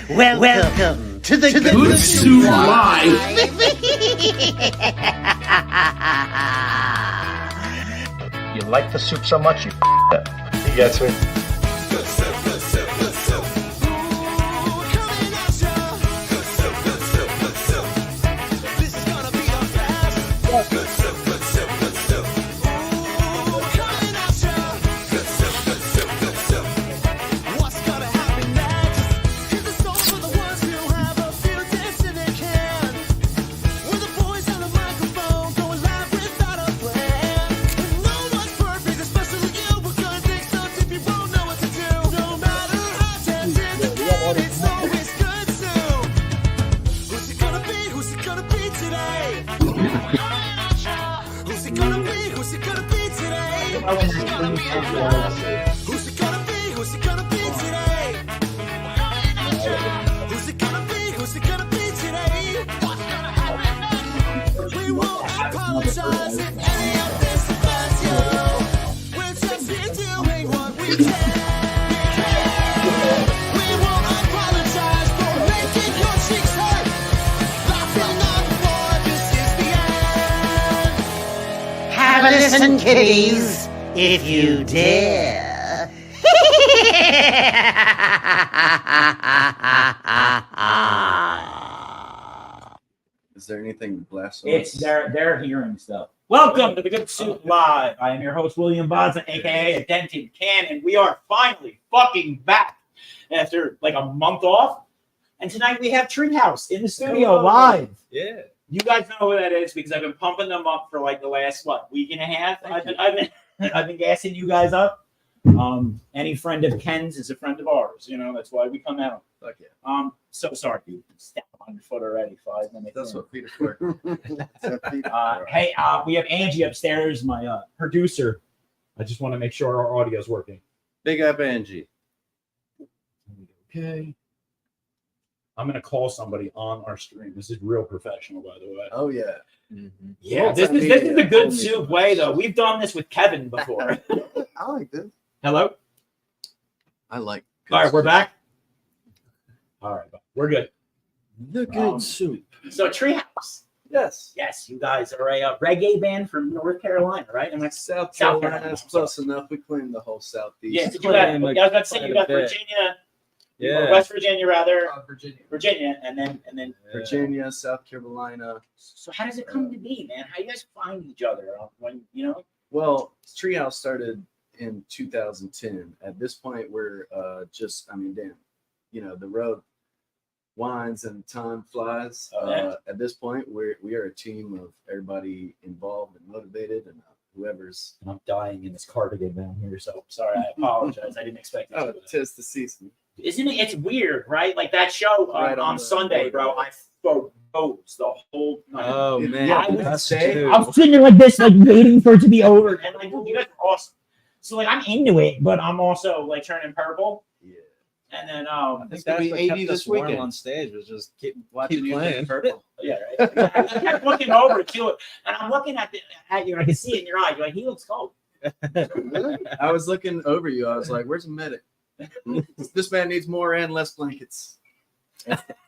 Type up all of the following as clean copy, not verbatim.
Welcome to the Good Soup Live. You like the soup so much, you it. You get it. Have a listen, kiddies, if you dare. Is there anything blasphemous? It's they're hearing stuff. Welcome to the Good Soup Live. I am your host, William Bonza, aka a dented can, and we are finally fucking back after like a month off. And tonight we have Treehouse in the studio live. Yeah. You guys know who that is because I've been pumping them up for like the last week and a half. I've been gassing you guys up. Any friend of Ken's is a friend of ours. You know that's why we come out. Fuck yeah. So sorry, you stepped on your foot already. 5 minutes. That's in. what feet are for. Hey, we have Angie upstairs, my producer. I just want to make sure our audio is working. Big up Angie. Okay. I'm going to call somebody on our stream. This is real professional, by the way. Oh yeah. Mm-hmm. Yeah, this is the Good Soup way, though. We've done this with Kevin before. I like this. Hello? I like. All right, we're back. All right, we're good. The Good Soup. So, Treehouse. Yes. Yes, you guys are a reggae band from North Carolina, right? And that's South Carolina. Carolina is close enough. We claim the whole southeast. yeah. Did you got? I was about to say you got Virginia, or West Virginia rather. Virginia, and then. Virginia, South Carolina. So how does it come to be, man? How do you guys find each other when you know? Well, Treehouse started in 2010. At this point, we're damn, the road winds and time flies. At this point, we are a team of everybody involved and motivated, and whoever's. I'm dying in this cardigan down here, so sorry. I apologize. I didn't expect it. Oh, 'tis the season. Isn't it? It's weird, right? Like that show on Sunday, bro. I froze the whole night. Oh man, I that's was sitting there like this, like waiting for it to be over, and like, you guys are awesome. So like, I'm into it, but I'm also like turning purple. Yeah. And then I think It's that's gonna what be kept 80 us this warm weekend. on stage was just keep Watching you playing. turn purple. Yeah, right. I kept looking over to it, and I'm looking at you, and I can see it in your eye. You're like, he looks cold. I was looking over you. I was like, "Where's the medic? This man needs more and less blankets."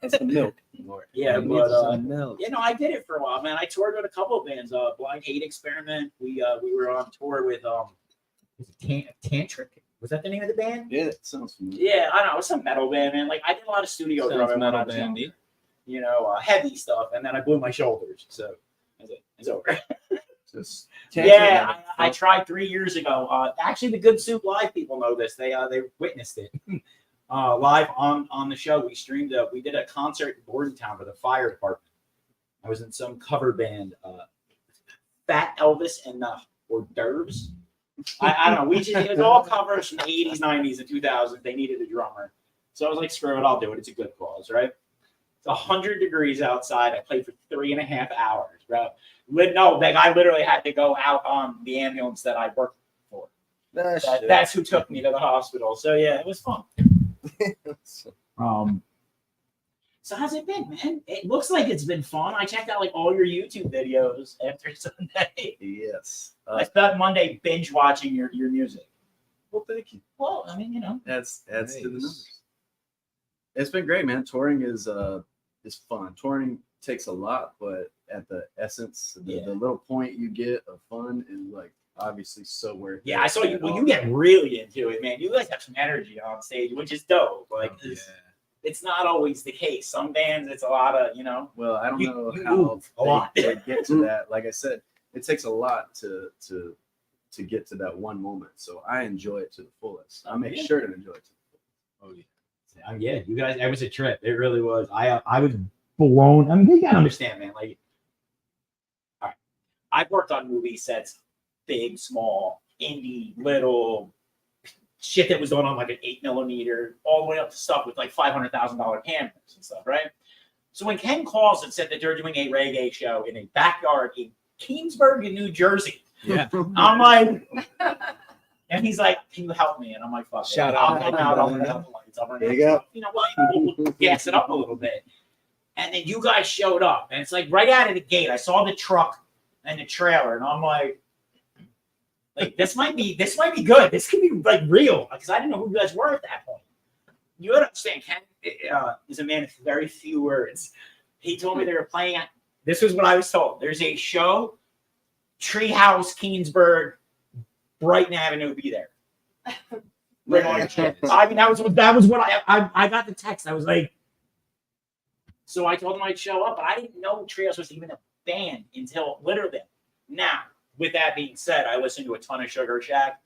It's the milk. More. Yeah, He but needs some milk. I did it for a while, man. I toured with a couple of bands. Blind Hate Experiment. We were on tour with Tantric. Was that the name of the band? Yeah, that sounds familiar. Yeah, I don't know. It was some metal band, man. Like I did a lot of studio Sounds drumming when I metal was bandy. younger. Heavy stuff, and then I blew my shoulders, so it's over. Just Yeah, I tried 3 years ago. Actually, the Good Soup Live people know this. They witnessed it live on the show. We streamed. We did a concert in Bordentown for the fire department. I was in some cover band, Fat Elvis and the Hors d'oeuvres. I don't know. It was all covers from the 80s, 90s, and 2000s. They needed a drummer, so I was like, "Screw it, I'll do it. It's a good cause, right?" It's 100 degrees outside. I played for 3.5 hours, bro. No, like I literally had to go out on the ambulance that I worked for. That's who took me to the hospital. So yeah, it was fun. So how's it been, man? It looks like it's been fun. I checked out like all your YouTube videos after Sunday. Yes. I spent Monday binge watching your music. Well, thank you. Well, I mean, Adds to the numbers. It's been great, man. Touring is fun. Touring takes a lot, but at the essence, the little point you get of fun is like obviously so worth it. Yeah, I saw you. Well, you get really into it, man. You guys have some energy on stage, which is dope. Like, it's not always the case. Some bands, it's a lot of, you know. Well, I don't know you how move a lot. they get to that. Like I said, it takes a lot to get to that one moment. So I enjoy it to the fullest. I make sure to enjoy it to the fullest. Oh yeah, you guys. It was a trip. It really was. I was blown. I mean, you gotta understand, man. Like, all right, I've worked on movie sets, big, small, indie, little. Shit that was going on like an 8mm, all the way up to stuff with like $500,000 cameras and stuff, right? So when Ken calls and said that they're doing a reggae show in a backyard in Keensburg in New Jersey, I'm like, and he's like, "Can you help me?" And I'm like, "Fuck it. I'll come out. I'll turn out the lights. I'll run There you go. You know what? We'll gas it up a little bit." And then you guys showed up, and it's like right out of the gate. I saw the truck and the trailer, and I'm like, this might be good. This could be like real, because I didn't know who you guys were at that point. You understand, Ken is a man of very few words. He told me they were playing. This was what I was told. There's a show, Treehouse, Keensburg, Brighton Avenue. Be there. Bring all your shit. I mean, that was what I got the text. I was like, so I told him I'd show up, but I didn't know Treehouse was even a band until literally now. With that being said, I listened to a ton of Sugar Shack,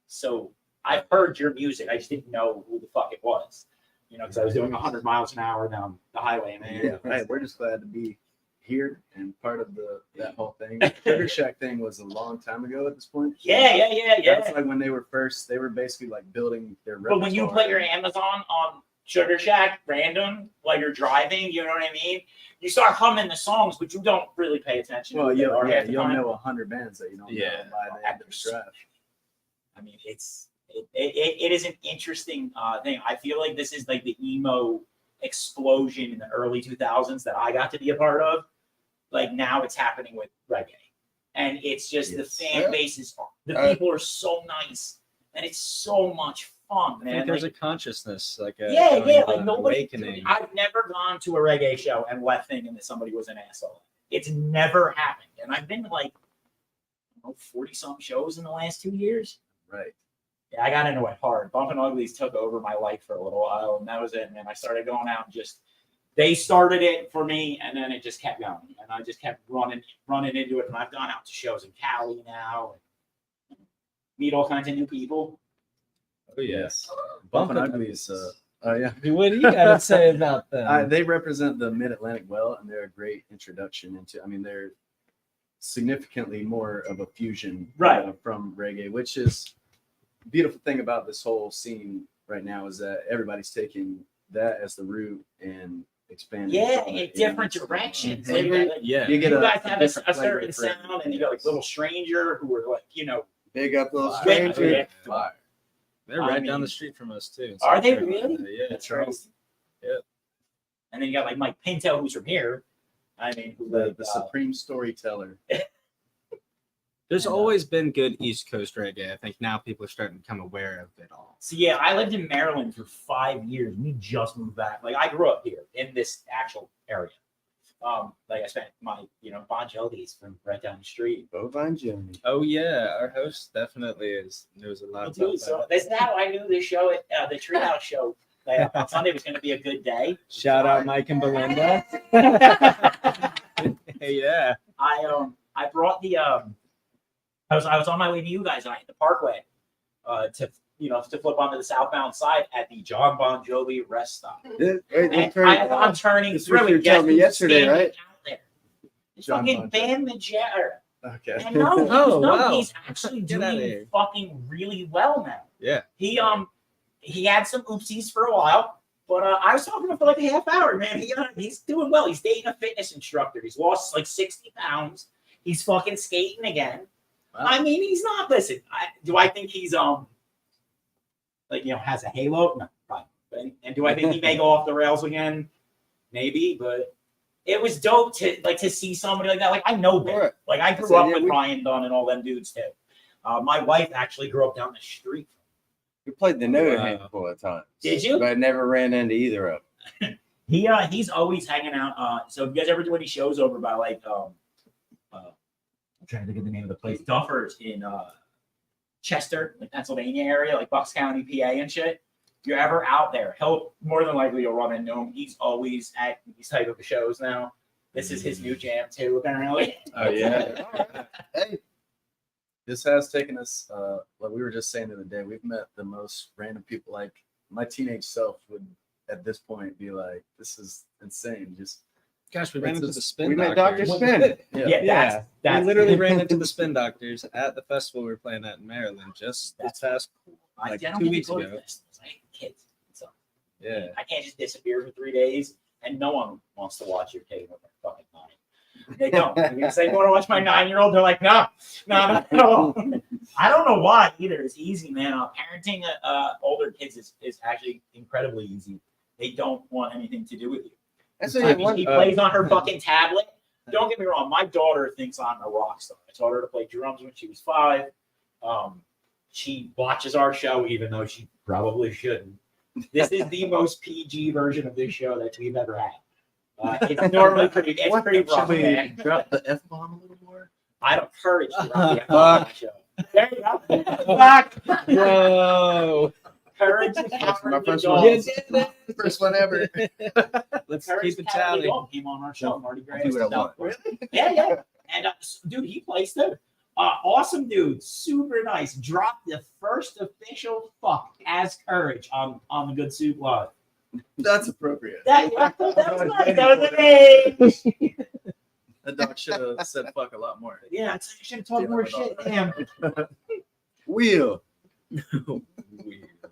so I've heard your music. I just didn't know who the fuck it was, you know, because I was doing 100 miles an hour down the highway, man. Yeah, hey, we're just glad to be here and part of that whole thing. Sugar Shack thing was a long time ago at this point. Yeah. That's like when they were basically like building their repertoire. But when you put your Amazon on Sugar Shack random while you're driving, you know what I mean? You start humming the songs, but you don't really pay attention. Well, you'll know 100 bands that you don't know by the end of the drive. I mean, it is an interesting thing. I feel like this is like the emo explosion in the early 2000s that I got to be a part of. Like now it's happening with reggae, and it's just the fan bases. The people are so nice, and it's so much fun, man. I think there's a consciousness, like nobody. awakening. I've never gone to a reggae show and left thinking that somebody was an asshole. It's never happened, and I've been to like 40-some shows in the last 2 years. Right. Yeah, I got into it hard. Bumpin' Uglies took over my life for a little while, and that was it, man. I started going out and just. They started it for me, and then it just kept going, and I just kept running into it. And I've gone out to shows in Cali now, and meet all kinds of new people. Oh yes, Bumpin' Uglies. Yeah. What do you got to say about them? They represent the Mid-Atlantic well, and they're a great introduction into. I mean, they're significantly more of a fusion from reggae, which is the beautiful thing about this whole scene right now is that everybody's taking that as the root and expanding. Yeah, in different directions. You get you guys have a certain sound, and you got like Little Stranger, who are like, you know, big up Little Stranger. Stranger. They're right down the street from us too. Are they really? Yeah, that's crazy. Yeah. And then you got like Mike Pinto, who's from here. I mean, the supreme storyteller. There's always been good East Coast reggae. I think now people are starting to become aware of it all. So yeah, I lived in Maryland for 5 years. We just moved back. Like I grew up here in this actual area. Like I spent my, Bon Jovi's from right down the street. Bon Jovi. Oh yeah, our host definitely knows a lot about So that's how I knew the show at the Treehouse show. On Sunday was going to be a good day. Shout out Mike and Belinda. Yeah. I brought the I was on my way to you guys, and I hit the Parkway to flip onto the southbound side at the John Bon Jovi rest stop. I'm turning through. You told me yesterday, right? Out there. It's fucking Van Majera. Okay. And no, wow. He's actually doing fucking really well now. Yeah. He had some oopsies for a while, but I was talking to him for like a half hour, man. He's doing well. He's dating a fitness instructor. He's lost like 60 pounds. He's fucking skating again. Wow. I mean, he's not. Listen, do I think he's has a halo? No, probably. And do I think he may go off the rails again? Maybe, but it was dope to see somebody like that. Like I know Ben. Like I grew up with Ryan Dunn and all them dudes too. My wife actually grew up down the street. We played the note a handful of times. Did you? But I never ran into either of them. He's always hanging out. So if you guys ever do any shows over by like I'm trying to think of the name of the place, Duffers in Chester, like Pennsylvania area, like Bucks County, PA and shit. If you're ever out there, he'll more than likely you'll run into him. He's always at these type of shows now. This is his new jam too, apparently. Oh yeah. Hey, this has taken us. Like we were just saying the other day, we've met the most random people. Like my teenage self would, at this point, be like, "This is insane." Just Gosh, we ran into the spin We met doctors. Dr. Spin. Yeah, that's We literally ran into the spin doctors at the festival we were playing at in Maryland just this past I like don't 2 get to weeks go to ago. festivals. I hate kids. So Yeah. I can't just disappear for 3 days, and no one wants to watch your kid with their fucking 9. They don't. If you say you want to watch my 9-year-old, they're like, no, not at all. I don't know why either. It's easy, man. Parenting older kids is actually incredibly easy. They don't want anything to do with you. That's I what mean, she plays on her fucking tablet. Don't get me wrong. My daughter thinks I'm a rock star. I taught her to play drums when she was 5. She watches our show, even though she probably shouldn't. This is the most PG version of this show that we've ever had. It's normally pretty rough, man. drop the F-bomb a little more? I don't encourage you to drop the F-bomb on the show. There you go. Back. Whoa. Courage the my Cowardly first Dog. one. First one ever. Let's Courage keep the it Cowardly tally. Dog came on our show. Marty Gray. do what I want. Really? Yeah. And dude, he plays too. Awesome dude, super nice. Dropped the first official fuck as Courage on the Good Soup Live. That's appropriate. That was nice. That was amazing. That dog should have said fuck a lot more. Yeah, I should have talked more shit. Damn. Wheel.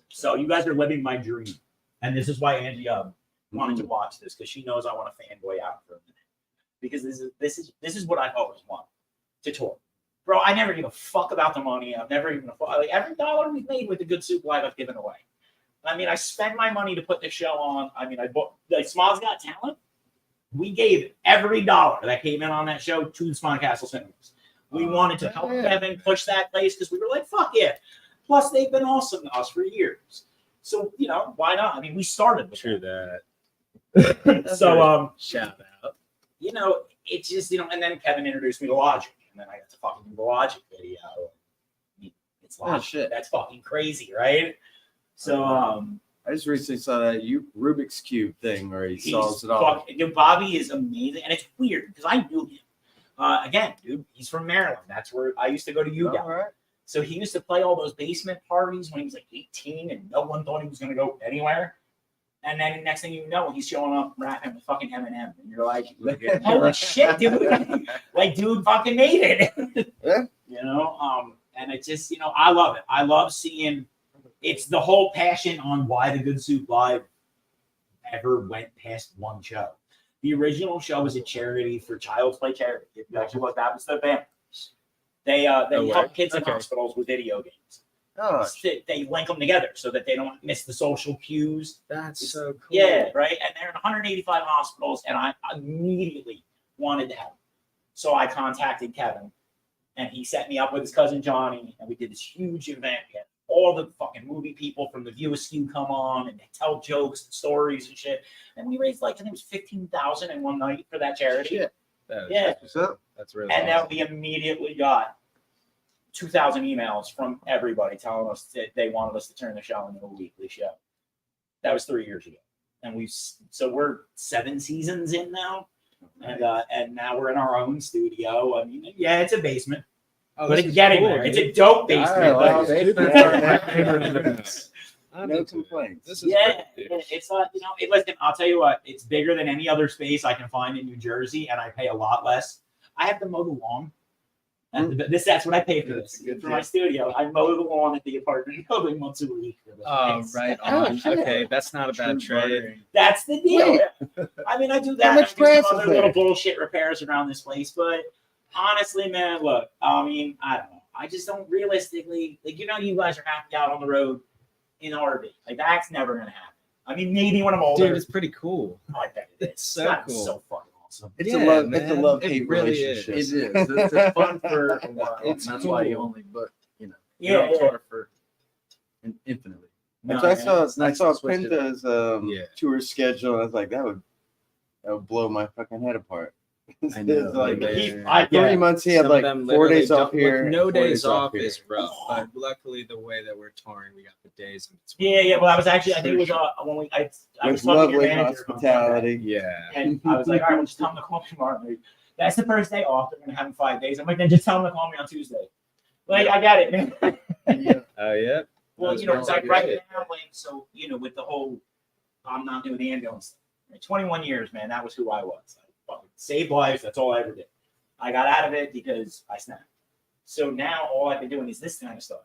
So you guys are living my dream, and this is why Angie wanted to watch this, because she knows I want to fanboy out for a minute. Because this is what I've always wanted to tour. Bro, I never give a fuck about the money. I've never even like every dollar we've made with the Good Soup Live, I've given away. I mean, I spend my money to put this show on. I mean, I bought like Small's Got Talent. We gave every dollar that came in on that show to the Spawn Castle Cinemas. We wanted to help Kevin push that place because we were like, fuck yeah. Plus, they've been awesome to us for years. So, you know, why not? I mean, we started with True that. that. So, Shout out. you know, it's just, you know, and then Kevin introduced me to Logic, and then I got to fucking do the Logic video. I mean, it's Logic. Oh, shit. That's fucking crazy, right? So, I just recently saw that Rubik's Cube thing where he solves it all. Dude, Bobby is amazing, and it's weird because I knew him. Again, dude, he's from Maryland. That's where I used to go to UW. All right. So he used to play all those basement parties when he was like 18, and no one thought he was going to go anywhere. And then next thing you know, he's showing up rapping with fucking Eminem, and you're like, "Holy shit, dude! Like, dude, fucking made it." Yeah. You know, and it just, you know, I love it. I love seeing. It's the whole passion on why the Good Soup Live ever went past one show. The original show was a charity for Child's Play charity. If you actually look, that was the band. They help kids in hospitals with video games. Oh, They link them together so that they don't miss the social cues. That's so cool. Yeah, right. And they're in 185 hospitals, and I immediately wanted to help. So I contacted Kevin, and he set me up with his cousin Johnny, and we did this huge event. We had all the fucking movie people from the View Askew come on, and they tell jokes and stories and shit. And we raised like, I think it was $15,000 in one night for that charity. shit. Yeah. What's up? That's really And awesome. then we immediately got 2,000 emails from everybody telling us that they wanted us to turn the show into a weekly show. That was 3 years ago, and we're 7 seasons in now, and now we're in our own studio. I mean, yeah, it's a basement, Oh, but this it's is getting cool, there. It's dude. a dope basement. Well, but- basements are my favorite. I'm No into it. complaints. This is Yeah, great, dude. it's you know, listen, I'll tell you what, it's bigger than any other space I can find in New Jersey, and I pay a lot less. I have to mow the lawn. That's what I pay for this. For my studio. I mow the lawn at the apartment building once a week. For this Oh, place. right Oh, on. shit. Okay, that's not a bad trade. That's the deal. Wait. I mean, I do How that. much I do grass some is other little there? bullshit repairs around this place, but honestly, man, look, I mean, I don't know. I just don't realistically, like, you know, you guys are happy out on the road in RV. Like, that's never gonna happen. I mean, maybe when I'm older. Dude, it's pretty cool. I bet it is. It's so That's cool. so fucking awesome. It's Yeah, a love. It's a man. love-hate It really relationship. is. It is. It's fun for a while. It's and that's why you cool. only book, you know, Yeah, you don't tour for infinitely. No, So I nice saw to switch it Penta's Yeah. tour schedule. And I was like, that would blow my fucking head apart. I know. It's like I 3 months. He had Some of like them 4 literally days off don't- here. No 4 days off here. is rough, but luckily the way that we're touring, we got the days in between. Yeah. Well, I was actually, I think it was when I was With talking to your lovely manager on Sunday, hospitality. Yeah. and I was like, all right, well, just tell them to call me tomorrow. Like, that's the first day off. They're gonna have them 5 days. I'm like, then just tell them to call me on Tuesday. Like, I got it, man. Oh yeah. Well, That's you know, it's like really right good. now, like, so, you know, with the whole, I'm not doing the ambulance thing. 21 years, man, that was who I was. I fucking saved lives. That's all I ever did. I got out of it because I snapped. So now all I've been doing is this kind of stuff.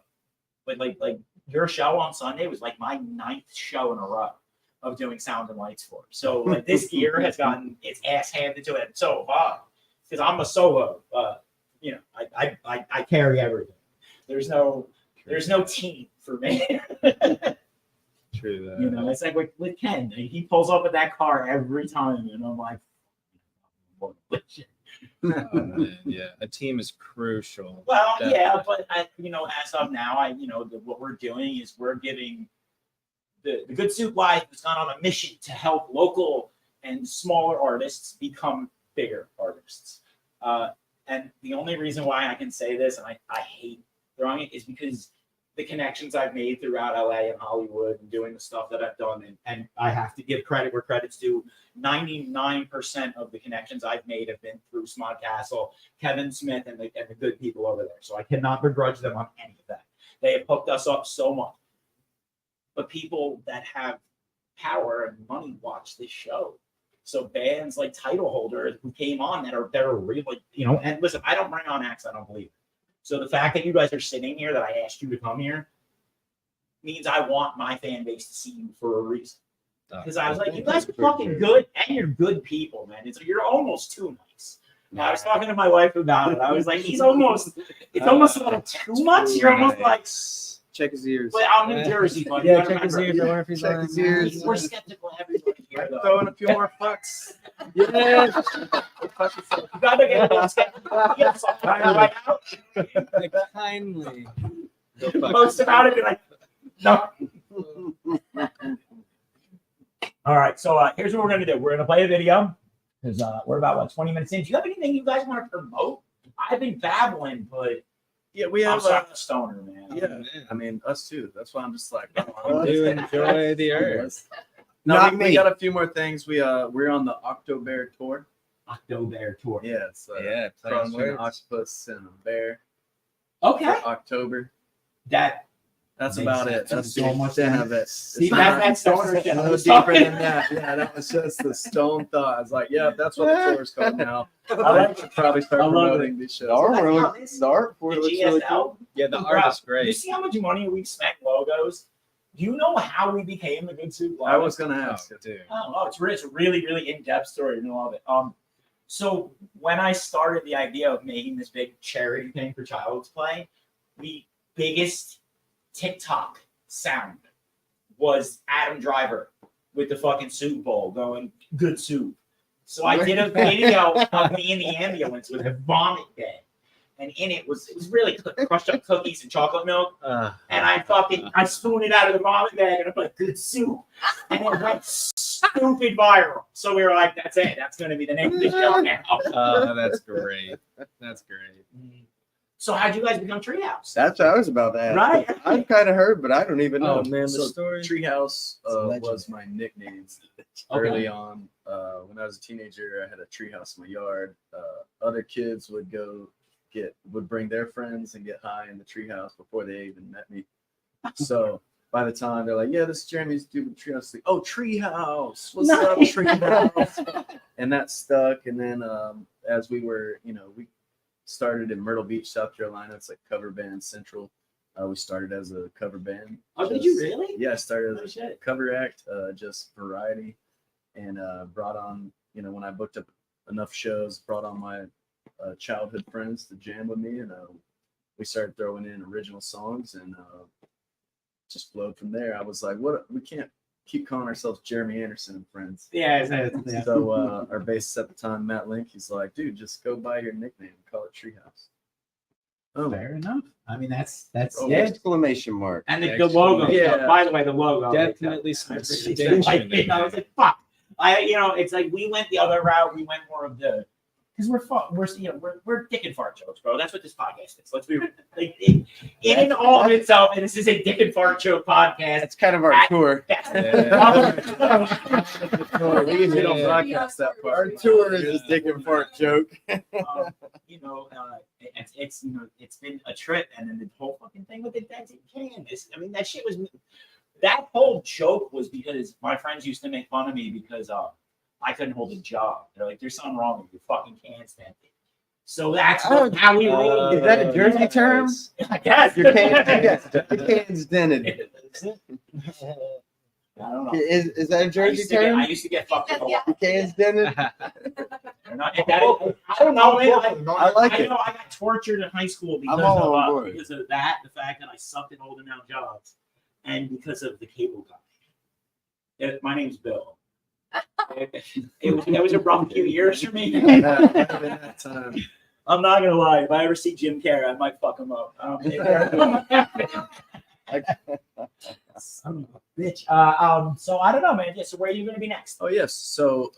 But like your show on Sunday was like my 9th show in a row of doing sound and lights for. So like this gear has gotten its ass handed to it so far because I'm a solo. You know, I carry everything. There's no team for me. True that. You know, it's like with Ken. He pulls up in that car every time, and I'm like, Oh, man, yeah, a team is crucial. well, yeah, Definitely. but you know, as of now, what we're doing is we're giving the Good Soup Life has gone on a mission to help local and smaller artists become bigger artists. And the only reason why I can say this, and I hate throwing it, is because the connections I've made throughout LA and Hollywood and doing the stuff that I've done. And I have to give credit where credit's due. 99% of the connections I've made have been through Smod Castle, Kevin Smith, and the good people over there. So I cannot begrudge them on any of that. They have hooked us up so much. But people that have power and money watch this show. So bands like Title Holder who came on they're really, you know, and listen, I don't bring on acts I don't believe in. So the fact that you guys are sitting here, that I asked you to come here, means I want my fan base to see you for a reason. Because I was like, you guys are fucking good, and you're good people, man. You're almost too nice. Now, I was talking to my wife about it. I was like, it's almost a little too much. You're almost like, Check his ears. but I'm in Jersey, buddy. Yeah, You gotta check his remember. ears. I wonder if he's Check on. his ears. We're skeptical of everybody here, though. Throwing a few more fucks. Yeah. You gotta get a little skeptical. Yes, right now. Like, kindly. Go fuck Post about it, be like, no. All right, so here's what we're gonna do. We're gonna play a video because we're about 20 minutes in. Do you have anything you guys want to promote? I've been babbling, but Yeah, we I'm have such a stoner, man. yeah. I mean, us too. That's why I'm just like, Do enjoy the earth. No, Not we me. got a few more things. We're on the October tour. October tour. Yeah, it's Yeah, play on crossing an words. octopus and a bear Okay. for October. That That's Makes about sense. it. That's So much extent of it. see It's that's stoner shit. I no was deeper talking. than that. Yeah, that was just the stone thought. I was like, yeah, that's what the tour's called now. I I like should probably start I love promoting these shows. The artwork That's how looks, the artwork The looks really GSL. cool. Yeah, the Bro, art is You great. see how much money we've spent logos? Do you know how we became the Good Soup I Live? was gonna Oh, ask. dude. Oh, it's a really, really in-depth story. You know all of it. So when I started the idea of making this big charity thing for Child's Play, the biggest TikTok sound was Adam Driver with the fucking soup bowl going good soup. So I did a video of me in the ambulance with a vomit bed, and in it was really crushed up cookies and chocolate milk. And I spoon it out of the vomit bag, and I'm like, good soup. And it went stupid viral. So we were like, that's it. That's going to be the name of the show now. That's great. That's great. So how'd you guys become Treehouse? That's what I was about to ask. Right. I've kind of heard, but I don't even know. Oh man, the So story. Treehouse legendary. was my nickname Okay. early on. When I was a teenager, I had a treehouse in my yard. Other kids would bring their friends and get high in the treehouse before they even met me. So by the time they're like, "Yeah, this is Jeremy's stupid treehouse," like, "Oh, Treehouse, what's up, Nice. Treehouse?" And that stuck. And then as we were, we started in Myrtle Beach, South Carolina. It's like cover band central. We started as a cover band. Oh, did you really? Yeah, I started Oh, as a shit. cover act, just variety, and brought on, when I booked up enough shows, brought on my childhood friends to jam with me, and we started throwing in original songs, and just flowed from there. I was like, "What? We can't keep calling ourselves Jeremy Anderson and Friends." Yeah. Yeah. So our bassist at the time, Matt Link, he's like, "Dude, just go by your nickname, call it Treehouse." Oh, Fair enough. I mean, that's Oh, it. exclamation mark. And the logo. Yeah. By the way, the logo. Definitely some Like, distinction. I was like, fuck. It's like we went the other route. We went more of the, because we're dick and fart jokes, bro. That's what this podcast is. Let's be like, in and all of itself. And this is a dick and fart joke podcast. That's kind of our tour. we usually don't broadcast that part. Our tour is a dick and fart joke. It's been a trip, and then the whole fucking thing with the dented canvas. I mean, that shit was. That whole joke was because my friends used to make fun of me because I couldn't hold a job. They're like, "There's something wrong with you. Fucking can't stand it." So that's how we rolled. Is that a Jersey term? I guess. Your can's dented. I don't know. Is that a I Jersey used, to get, term? I used to get fucked up a lot. Your can's dented? I don't know, man. I like I it. know I got tortured in high school I'm all on board. because of that, the fact that I sucked in holding down jobs, and because of the cable company. My name's Bill. It was a rough few years for me. I'm not gonna lie. If I ever see Jim Carrey, I might fuck him up. Bitch. So I don't know, man. So where are you gonna be next? Oh yes. So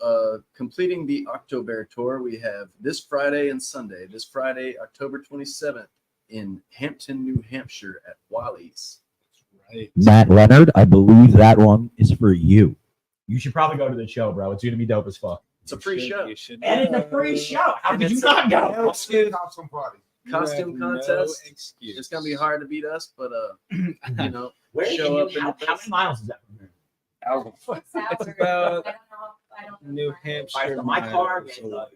completing the October tour, we have this Friday and Sunday. This Friday, October 27th, in Hampton, New Hampshire, at Wally's. Matt Leonard, I believe that one is for you. You should probably go to the show, bro. It's gonna be dope as fuck. It's a free show. And it's a free show. How could you not go? Costume party. Costume contest. It's gonna be hard to beat us, but Where show up in how the many miles is that from here? It's about I don't know. New Hampshire. All right, so my car miles. gets like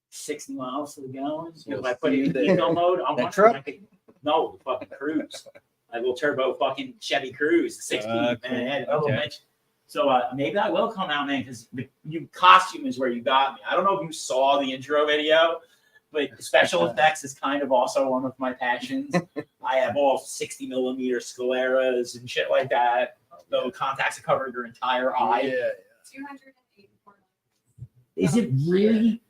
60 miles to the gallon. So If I put it in the- eco mode, I'm that wondering if I could, no, the fucking Cruise. My little turbo fucking Chevy Cruise, the 16, cool. man. That little Okay. bitch. So maybe I will come out, man, because the costume is where you got me. I don't know if you saw the intro video, but special effects is kind of also one of my passions. I have all 60 millimeter scleras and shit like that. The contacts that cover your entire eye. Yeah. 284. Is it really?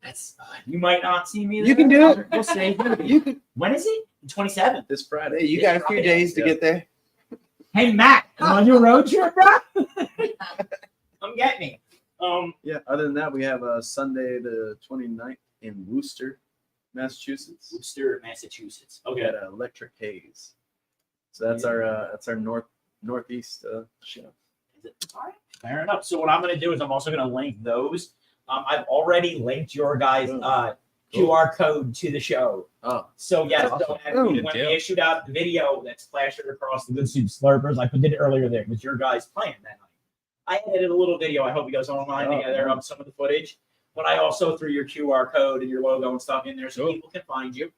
That's you might not see me. You can do it. We'll see. You can. When is it? 27th. This Friday. Hey, you got a few days to get there. Hey Matt, on your road trip, bro? I'm getting it. Yeah. Other than that, we have Sunday the 29th in Worcester, Massachusetts. Worcester, Massachusetts. We Okay. got Electric Haze. So that's our northeast show. Is it? All right. Fair enough. So what I'm going to do is I'm also going to link those. I've already linked your guys' QR code to the show. Oh, So yes, so when Good we deal. issued out the video that splashed across the Good Soup Slurpers, I did it earlier there. It was your guys playing that night. I edited a little video. I hope you guys online together of some of the footage. But I also threw your QR code and your logo and stuff in there so people can find you.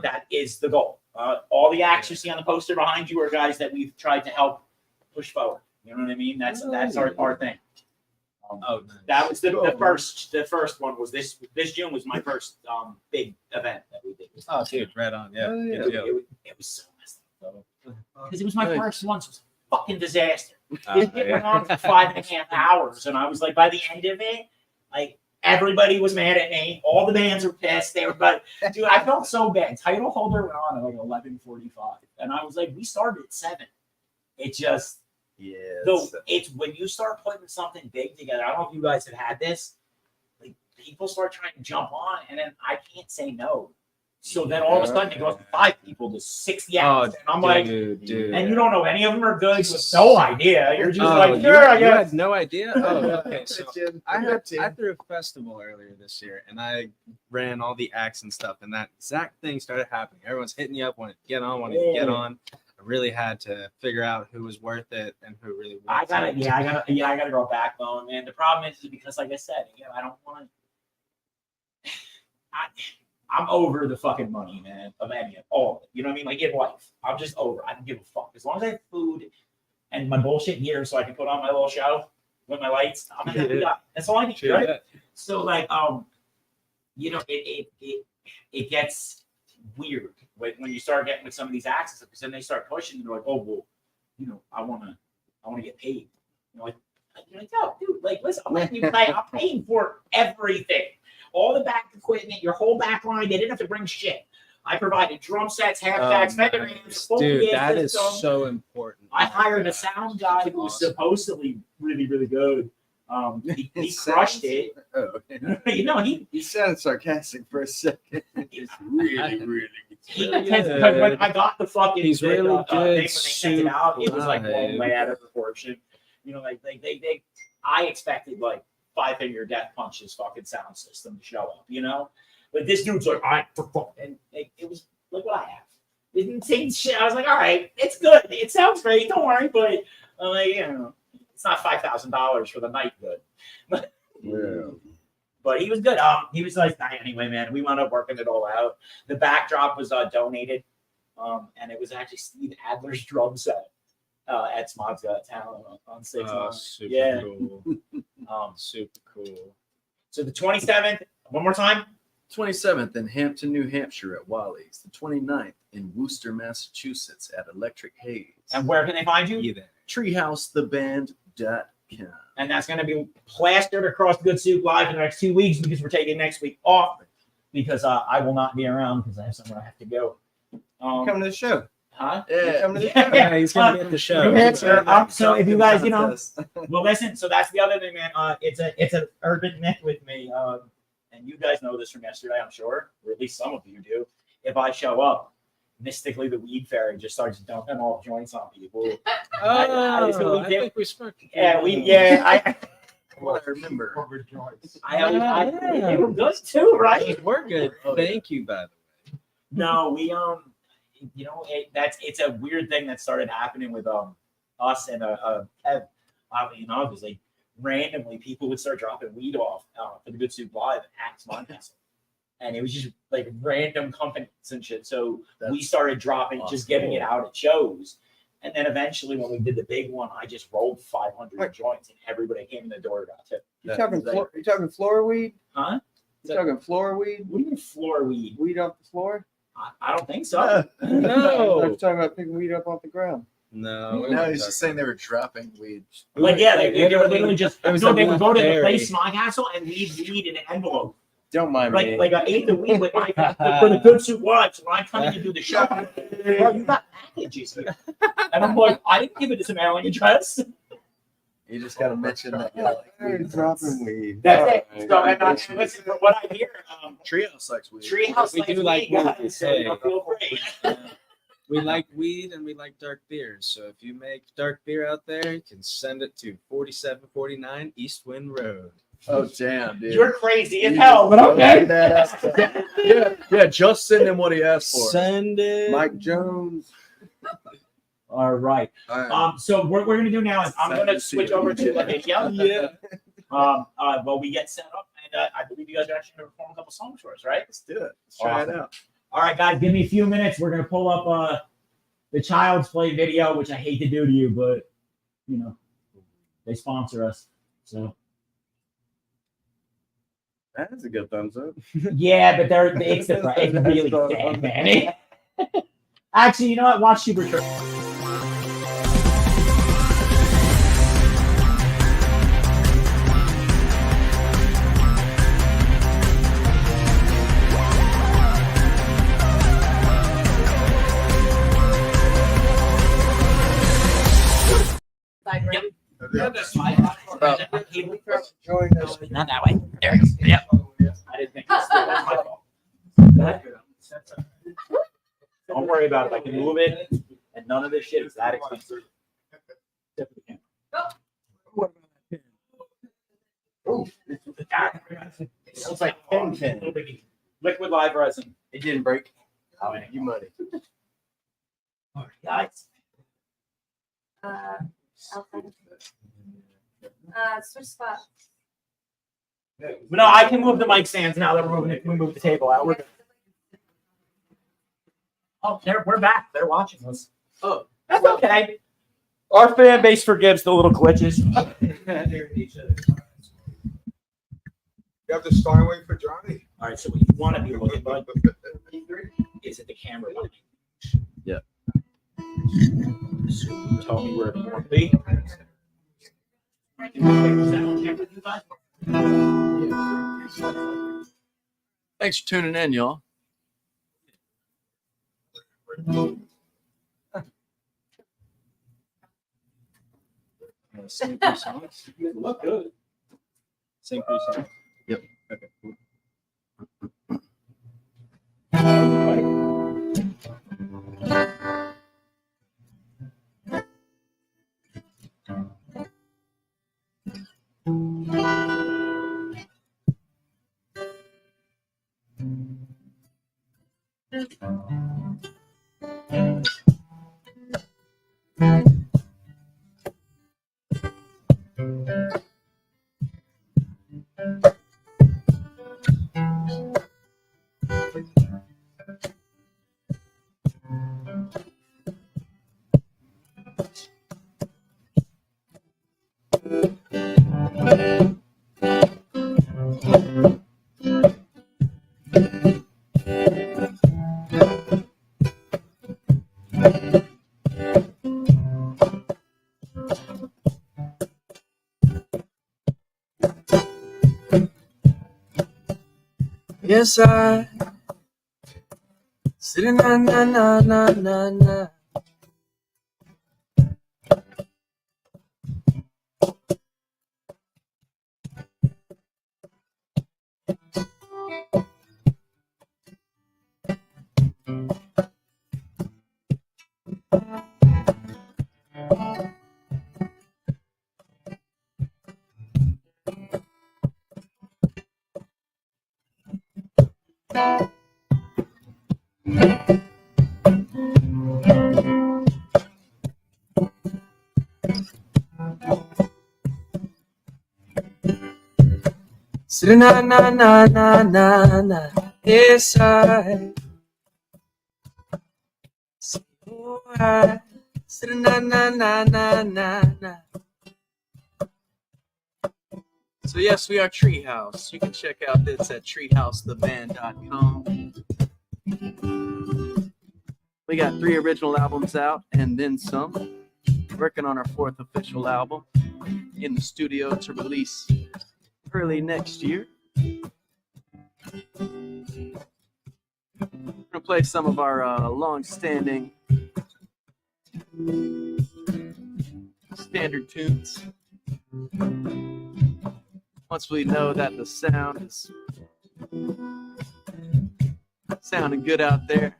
That is the goal. All the acts you see on the poster behind you are guys that we've tried to help push forward. You know what I mean? That's our thing. That was the first one was this June was my first big event that we did. Oh, dude, right on. Yeah. Oh, yeah. Good deal. It was so messed up because it was my first one, so it was a fucking disaster. Oh, It went on for 5.5 hours, and I was like, by the end of it, like everybody was mad at me. All the bands were pissed. They were, but dude, I felt so bad. Title Holder went on at like 11:45, and I was like, we started at 7. It just. yeah. So it's when you start putting something big together. I don't know if you guys have had this. Like people start trying to jump on, and then I can't say no. So then all of a sudden it goes from 5 people to 60 acts. And I'm like, dude. and you don't know any of them are good. You have no idea. You're just like, you, sure, I you guess. had no idea? Oh, okay. So I I threw a festival earlier this year, and I ran all the acts and stuff, and that exact thing started happening. Everyone's hitting you up, wanting to get on. I really had to figure out who was worth it and who really I wasn't. gotta grow a backbone, man. The problem is because, like I said, I don't want to. I'm over the fucking money, man, of any of all of it. You know what I mean? Like in life, I'm just over. I don't give a fuck. As long as I have food and my bullshit gear, so I can put on my little show with my lights, I'm a happy guy. That's all I need, right? Yeah. So, like, it gets weird when you start getting with some of these acts, because then they start pushing. And they're like, oh well, I want to get paid. You're like, yo, dude, like, listen, I'm letting you play. I'm paying for everything. all the back equipment, your whole back line. They didn't have to bring shit. I provided drum sets, half stacks, Fender amps, full Dude, PA that is system. so important. I hired a sound guy who was supposedly really, really good. He crushed it. Oh, You know, he sounded sarcastic for a second. It's really, really because when I got the fucking He's really thing good. when they sent it out, it was like blown Live. way out of proportion. You know, like they I expected like Five Finger Death Punch's fucking sound system to show up, you know? But this dude's like, all right, and it was like what I have. It didn't say shit. I was like, all right, it's good. It sounds great. Don't worry, but like, you know, it's not $5,000 for the night good. Yeah. But he was good. He was like, anyway, man, we wound up working it all out. The backdrop was donated, and it was actually Steve Adler's drum set at Smod's Got Talent on 6 Super Yeah. cool. Super cool. So the 27th, one more time. 27th in Hampton, New Hampshire at Wally's. The 29th in Worcester, Massachusetts at Electric Haze. And where can they find you? Either. TreeHouseTheBand.com. And that's going to be plastered across Good Soup Live in the next 2 weeks because we're taking next week off because I will not be around because I have somewhere I have to go. Come to the show. Huh? Yeah. Come to the show. Yeah, he's gonna be at the show. New Hampshire, so if you guys, you know, well, listen. So that's the other thing, man. It's an urban myth with me, and you guys know this from yesterday, I'm sure, or at least some of you do. If I show up, mystically the weed fairy just starts dumping off joints on people. I really did. think we spoke. I What I remember. they were good too, right? We're good. Thank you, by the way. No, we you know, it's a weird thing that started happening with us and Kev. You know, it was like randomly people would start dropping weed off for the Good Soup Live at Smod Castle. And it was just like random companies and shit. So we started dropping, just giving it out at shows. And then eventually when we did the big one, I just rolled 500 joints and everybody came in the door got tipped. You talking floor weed? Huh? You talking floor weed? What do you mean floor weed? Weed off the floor? I don't think so. No. I was talking about picking weed up off the ground. No. No, he's just saying they were dropping weed. Like, yeah, they were literally just, It was no, a they would go to the berry. place, Smog Castle, and leave weed in an envelope. Don't mind me. Like an eighth of weed with my, for the Good Soup Live. So when I'm coming to do the show, bro, you got packages here. And I'm like, I didn't give it to mailing address. You just got to mention that you like They're weed. dropping weed. That's it. All So, right. and listen, from what I hear, Treehouse likes weed. Treehouse We do likes like weed, weed, guys, so you know, hey. feel free. We like weed and we like dark beers. So if you make dark beer out there, you can send it to 4749 East Wind Road. Oh, damn, dude. You're crazy as hell, but okay. Yeah, just send him what he asked for. Send it. Mike Jones. All right. All right. So what we're gonna do now is I'm gonna switch over to like a Yeah. well, we get set up, and I believe you guys are actually gonna perform a couple songs for us, right? Let's do it. Let's try it Awesome. out. All right, guys, give me a few minutes. We're gonna pull up the Child's Play video, which I hate to do to you, but you know they sponsor us, so That's a good thumbs up. yeah. But it's really sad, man. Actually, you know what? Watch Super Trip. Vibrate. Join us. Not that way. There it is. Yep. I didn't think this was my fault. Don't worry about it. I can move it, and none of this shit is that expensive. Except for the camera. It smells like liquid live resin. It didn't break. How many? You money. All right, guys. Switch spots. But no, I can move the mic stands now that we're moving it. We move the table out. We're good. Oh, we're back. They're watching us. Oh, that's okay. Our fan base forgives the little glitches. You have to start away for Johnny. All right, so what you want to be looking like is at the camera line. Yeah. So you tell me where you want to be. Thanks for tuning in, y'all. Sing 3 songs. You look good. Sing 3 songs. Yep. Okay. Cool. Yes, I sitting na. Sitting na. Yes, I sitting na. So yes, we are Treehouse. You can check out this at treehousetheband.com. We got 3 original albums out and then some. Working on our 4th official album in the studio to release early next year. We're gonna play some of our long-standing standard tunes. Once we know that the sound is sounding good out there.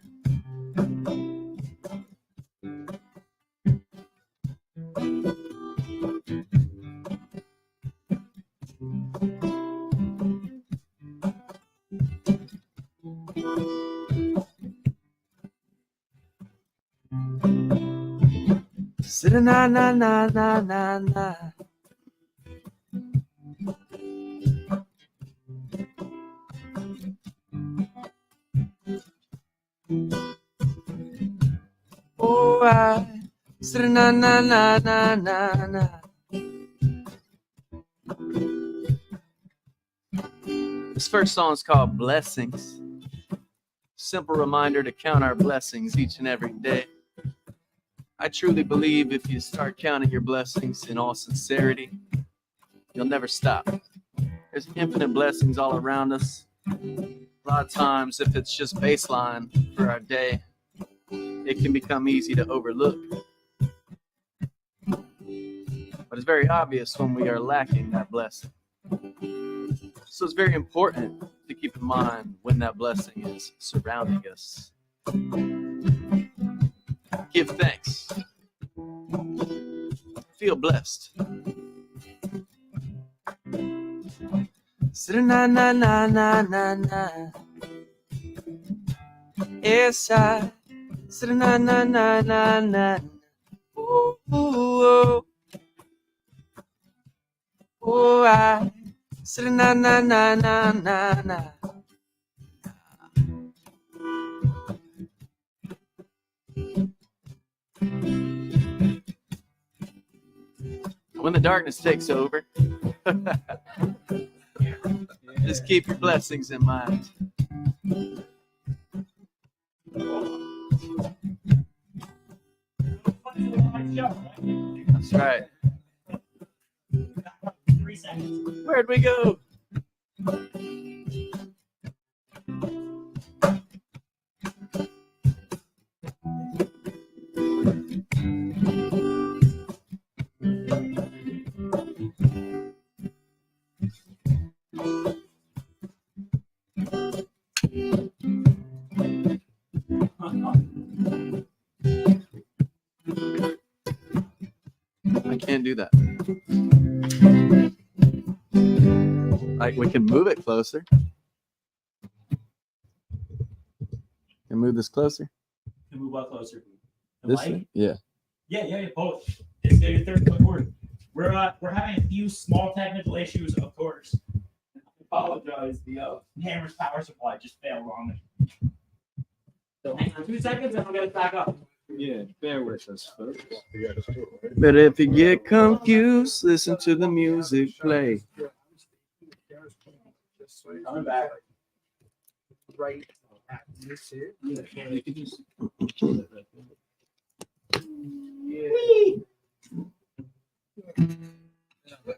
Sitting na. Oh, I sitting na. This first song is called Blessings. Simple reminder to count our blessings each and every day. I truly believe if you start counting your blessings in all sincerity, you'll never stop. There's infinite blessings all around us. A lot of times, if it's just baseline for our day, it can become easy to overlook. But it's very obvious when we are lacking that blessing. So it's very important to keep in mind when that blessing is surrounding us. Give thanks. Feel blessed. Na. Yes, I. Na. Ooh. Oh, I. Na. When the darkness takes over, just keep your blessings in mind. That's right. 3 seconds. Where'd we go? do that. Like we can move it closer. Can move this closer. Can move up closer. The This mic? way? Yeah. Yeah, both. Just get your third foot forward. We're having a few small technical issues, of course. I apologize. The hammer's power supply just failed on me. So hang on 2 seconds and I'll get it back up. Yeah, bear with us, folks. But if you get confused, listen to the music play. Coming back. Right. This here. Yeah, you can just Whee!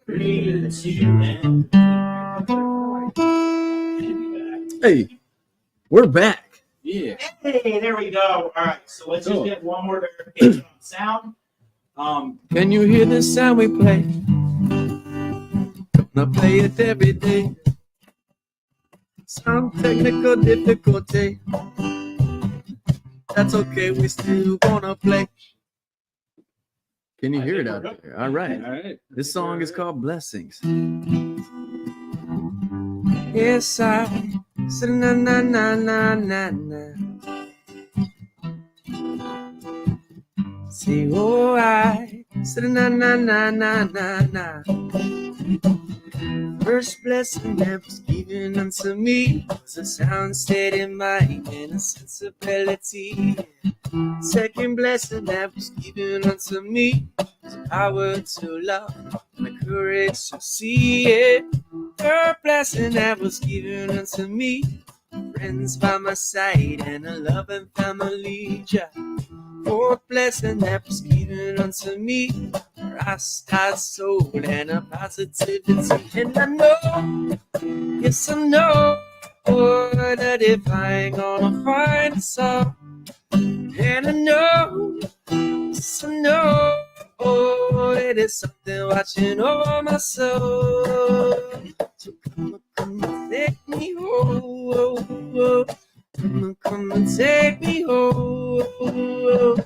3, 2, and Hey, we're back. yeah. hey, there we go. All right, so let's just get one more verification on sound. Can you hear the sound we play? Gonna play it every day. Some technical difficulty. That's okay, we still gonna play. Can you hear it out there? All right. All right. This song is called Blessings. Yes, I said na na na na na na. See, oh, I said na na na na na na. First blessing that was given unto me was a sound state in mind and a sensibility. Second blessing that was given unto me was power to love and the courage to see it. Third blessing that was given unto me, friends by my side and a loving family. Fourth blessing that was given unto me, Rasta soul and a positivity. And I know, yes I know, that if I ain't gonna find a song, and I know, yes I know, that there's something watching over my soul. So come and take me home. Come and take me home.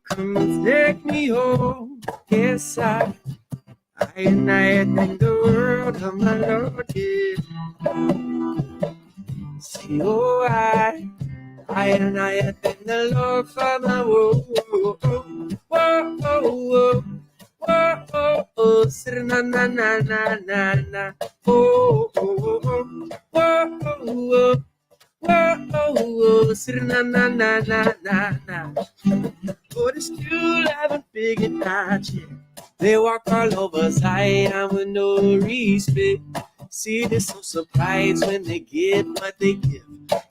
Come and take me home. Yes, I thank the world of my Lord. Yeah. See, oh, I thank the Lord for my woe. Whoa, na na na na na na. Oh, whoa. Whoa, na na na na na na. But it's still haven't figured out yet. They walk all over Zion with no respect. See, they're so surprised when they get what they give.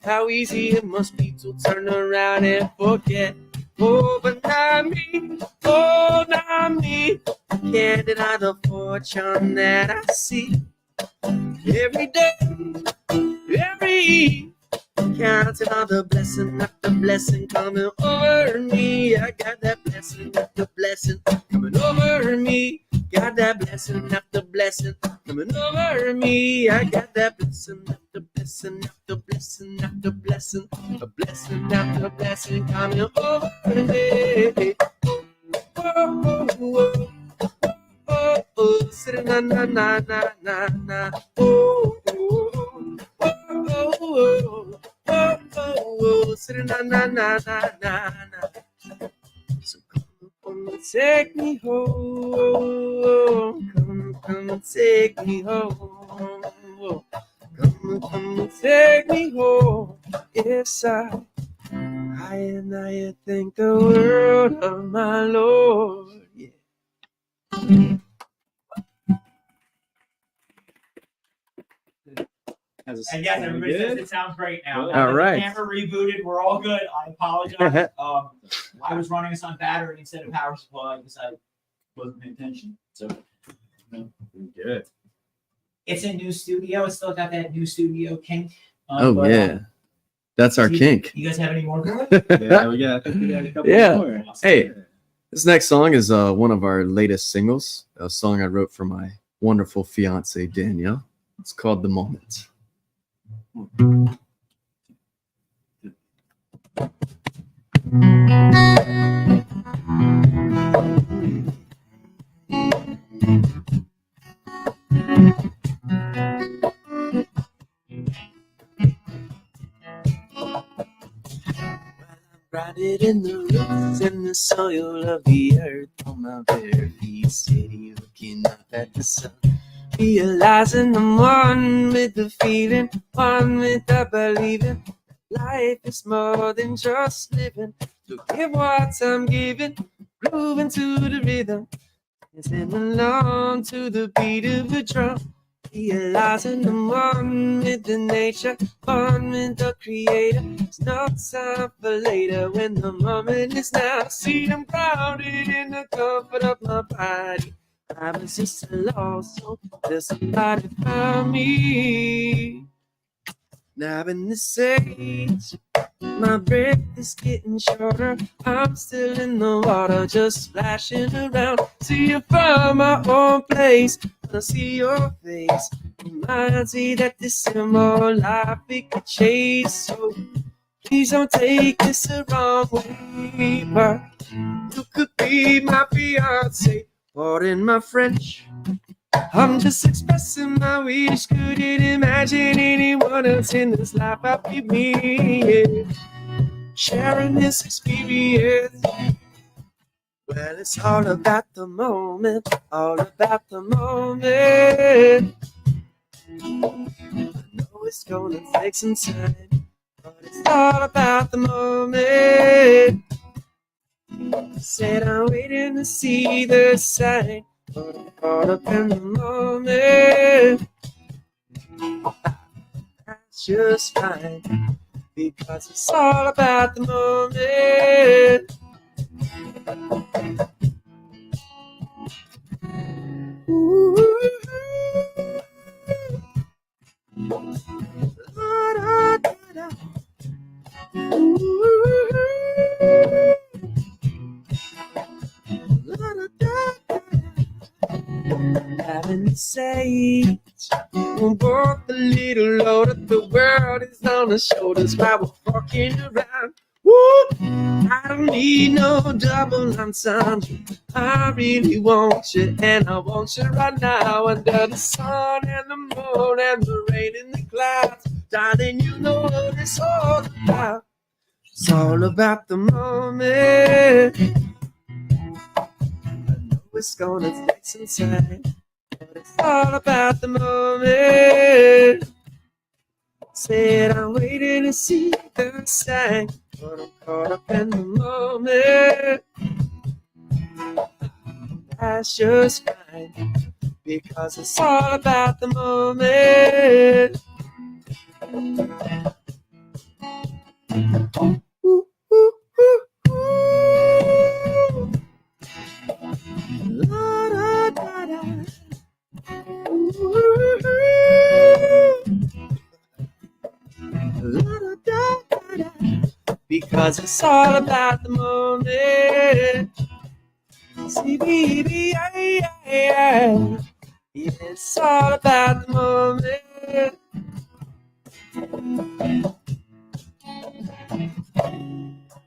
How easy it must be to turn around and forget. Oh, but not me. Oh, not me. I can't deny the fortune that I see every day, every counting on the blessing after blessing coming over me. I got that blessing after blessing coming over me. Got that blessing after blessing coming over me. I got that blessing after blessing after blessing after blessing, a blessing after blessing coming over me. Sitting na na na na na na. Sitting na na na na na na. So come and take me home. Come and take me home. Come and take me home. Yes, I thank the world of my Lord. Yeah. And yes, everybody says it sounds great now. All right. The camera rebooted. We're all good. I apologize. I was running this on battery instead of power supply because I wasn't paying attention. So, Good. it's a new studio. It's still got that new studio kink. Oh, yeah. That's our kink. You guys have any more? Yeah, we got a couple Yeah. more. Hey, this next song is one of our latest singles, a song I wrote for my wonderful fiance, Danielle. It's called The Moment. Grounded in the roots and the soil of the earth on my bare feet, steady looking up at the sun. Realizing I'm one with the feeling, one with the believing. Life is more than just living. So give what I'm giving, grooving to the rhythm, dancing along to the beat of a drum. Realizing I'm one with the nature, one with the creator. It's no time for later when the moment is now. See, I'm grounded in the comfort of my body. I was just a lost soul till somebody found me. Now in this age, my breath is getting shorter. I'm still in the water, just splashing around. See, I found my own place. When I see your face, reminds me that this simple life we could chase. So please don't take this the wrong way, but you could be my fiance. Pardon my French, I'm just expressing my wish. Couldn't imagine anyone else in this life but me, yeah. Sharing this experience. Well, it's all about the moment, all about the moment. I know it's gonna take some time, but it's all about the moment. Said I'm waiting to see the sign, but I'm caught up in the moment. That's just fine, because it's all about the moment. Ooh. La, da, da, da. Ooh. La, da, da, da. Having to say, we'll walk a little loader. The world is on our shoulders while we're walking around. Woo! I don't need no double entendre. I really want you, and I want you right now. Under the sun and the moon and the rain and the clouds, darling, you know what it's all about. It's all about the moment. I know it's gonna take some time, but it's all about the moment. Said I'm waiting to see the sign, but I'm caught up in the moment. That's just fine, because it's all about the moment. Ooh, ooh, ooh, ooh. La, da, da, da. Ooh. La, da, da, da. Because it's all about the moment. See, baby, yeah. It's all about the moment.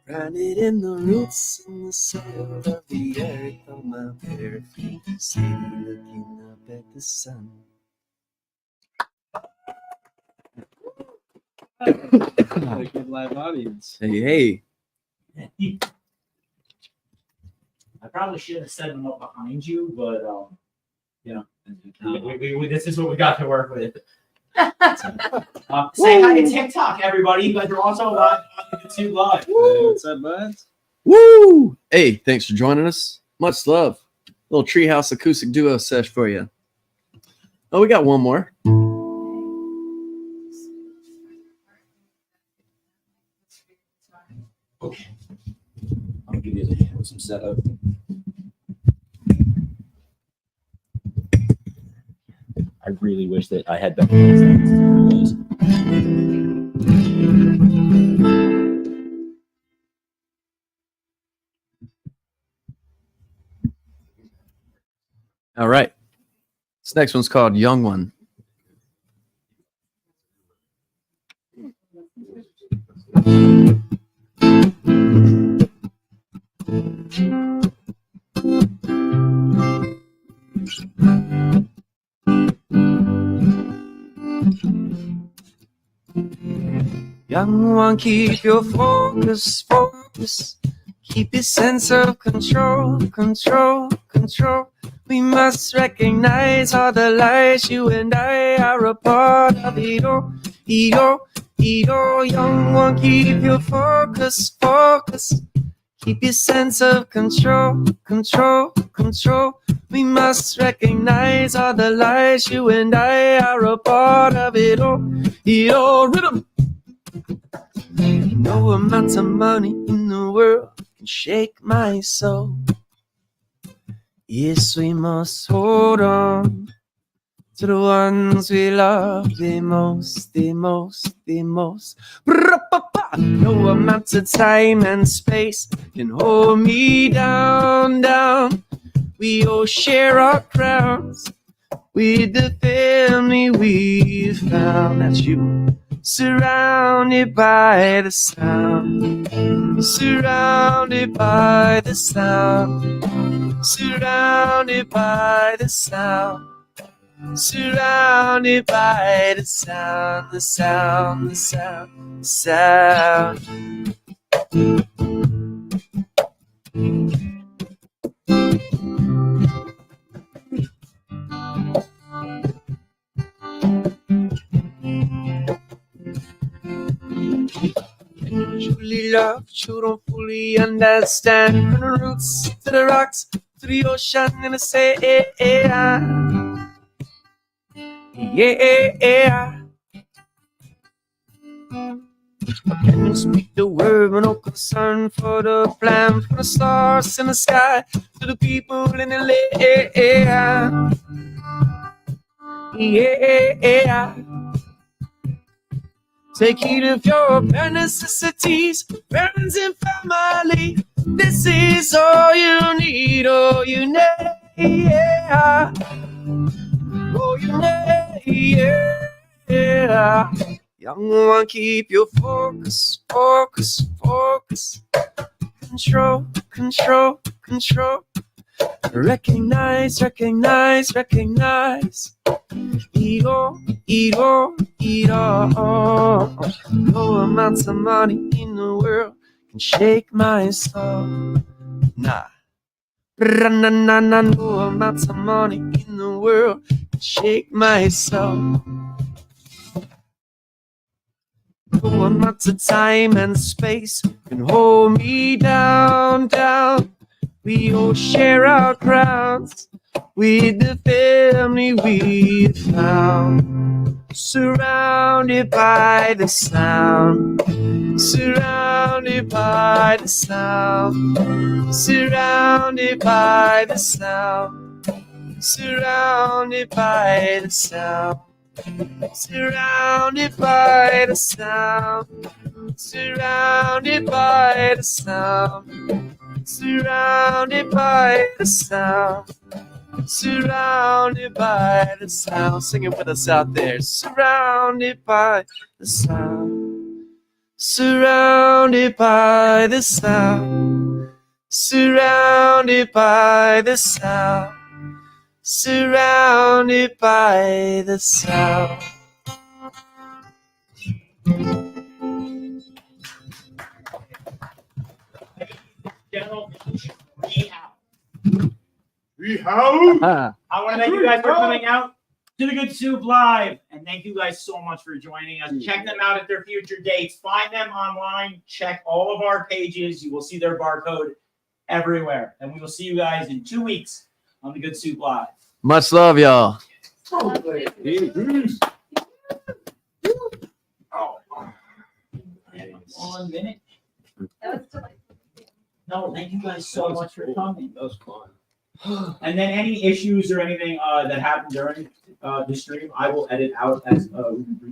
Grounded in the roots and the soil of the earth on my bare feet, steady looking up at the sun. A good live audience. Hey, hey. I probably should have set them up behind you, but you know, this is what we got to work with. Say hi to TikTok, everybody, but you're also live on YouTube Live. Hey, what's up, buds? Woo! Hey, thanks for joining us. Much love. Little Treehouse acoustic duo sesh for you. Oh, we got one more. Okay. I'll give you the hand with some setup. I really wish that I had better headphones to do this. All right. This next one's called Young One. Young one, keep your focus, focus. Keep your sense of control, control, control. We must recognize all the lies. You and I are a part of it all, it all, it all. Young one, keep your focus, focus. Keep your sense of control, control, control. We must recognize all the lies. You and I are a part of it all, it all. Rhythm. No amount of money in the world can shake my soul. Yes, we must hold on to the ones we love the most, the most, the most. No amount of time and space can hold me down, down. We all share our crowns with the family we found. That's you. Surrounded by the sound, surrounded by the sound, surrounded by the sound, surrounded by the sound, the sound, the sound, the sound. Truly love, you don't fully understand. From the roots to the rocks, to the ocean and the sea. Yeah. Can you speak the word with no concern for the plan? For the stars in the sky, to the people in the land. Yeah. Take heed of your bare necessities, friends and family. This is all you need, all you need, yeah. All you need, yeah. Young one, keep your focus, focus, focus. Control, control, control. Recognize, recognize, recognize. Eat all, eat all, eat all. No amounts of money in the world can shake my soul. Nah. Na, na, na, no amounts of money in the world can shake my soul. No amounts of time and space can hold me down, down. We all share our crowns with the family we found. Surrounded by the sound, surrounded by the sound, surrounded by the sound, surrounded by the sound, surrounded by the sound, surrounded by the sound, surrounded by the sound, surrounded by the sound. Sing it with us out there. Surrounded by the sound, surrounded by the sound, surrounded by the sound, surrounded by the sound. Gentlemen, TREEHOUSE. TREEHOUSE. I want to thank you guys for coming out to the Good Soup Live, and thank you guys so much for joining us. Check them out at their future dates. Find them online. Check all of our pages. You will see their barcode everywhere, and we will see you guys in 2 weeks on the Good Soup Live. Much love, y'all. Oh, 1 minute. That was delightful. No, thank you guys so much for coming. That was fun. And then any issues or anything that happened during the stream, I will edit out as